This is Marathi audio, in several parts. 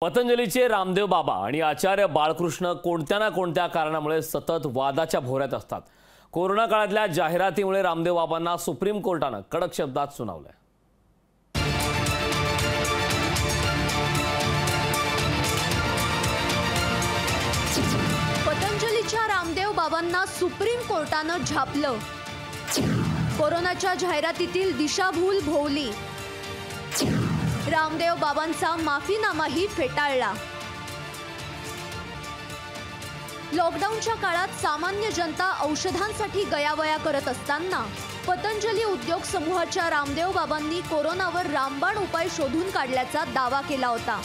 पतंजलीचे रामदेव बाबा आणि आचार्य बाळकृष्ण कोणत्या ना कोणत्या कारणामुळे सतत वादाच्या भोवऱ्यात असतात। कोरोना काळातल्या जाहिरातीमुळे रामदेव बाबांना सुप्रीम कोर्टाने कडक शब्दात सुनावलंय। पतंजलीच्या रामदेव बाबांना सुप्रीम कोर्टाने झापलं। कोरोनाच्या जाहिरातीतील दिशाभूल भोवली। रामदेव बाबांचा माफीनामाही फेटाळला। लॉकडाऊनच्या काळात सामान्य जनता औषधांसाठी गयावया करत असताना पतंजली उद्योग समूहाच्या रामदेव बाबांनी कोरोनावर रामबाण उपाय शोधून काढल्याचा दावा केला होता।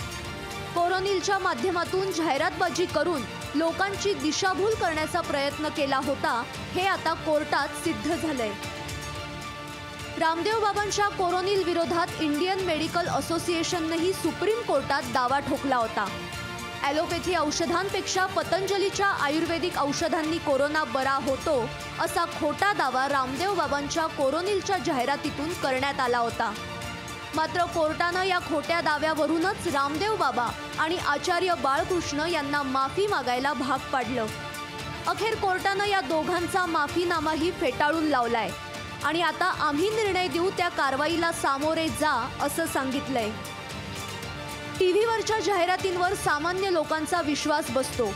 कोरोनिलच्या माध्यमातून जाहिरातबाजी करून लोकांची दिशाभूल करण्याचा प्रयत्न केला होता, हे आता कोर्टात सिद्ध झालंय। रामदेव बाबांच्या कोरोनिल विरोधात इंडियन मेडिकल असोसिएशननेही सुप्रीम कोर्टात दावा ठोकला होता। ॲलोपॅथी औषधांपेक्षा पतंजलीच्या आयुर्वेदिक औषधांनी कोरोना बरा होतो असा खोटा दावा रामदेव बाबांच्या कोरोनिलच्या जाहिरातीतून करण्यात आला होता। मात्र कोर्टाने या खोट्या दाव्यावरूनच रामदेव बाबा आणि आचार्य बाळकृष्ण यांना माफी मागायला भाग पाडलं। अखेर कोर्टाने या दोघांचा माफीनामाही फेटाळून लावलाय आणि आता आम्ही निर्णय देऊ त्या कारवाईला सामोरे जा असं सांगितलंय। टीव्हीवरच्या जाहिरातींवर सामान्य लोकांचा विश्वास बसतो,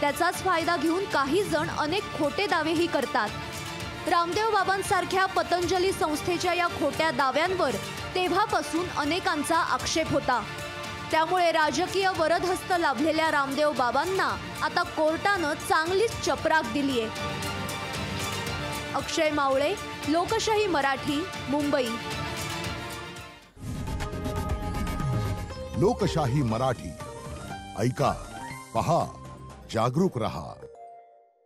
त्याचाच फायदा घेऊन काही जण अनेक खोटे दावेही करतात। रामदेव बाबांसारख्या पतंजली संस्थेच्या या खोट्या दाव्यांवर तेव्हापासून अनेकांचा आक्षेप होता। त्यामुळे राजकीय वरदहस्त लाभलेल्या रामदेव बाबांना आता कोर्टानं चांगलीच चपराक दिलीये। अक्षय मावळे, लोकशाही मराठी, मुंबई। लोकशाही मराठी ऐका, पहा, जागरूक रहा।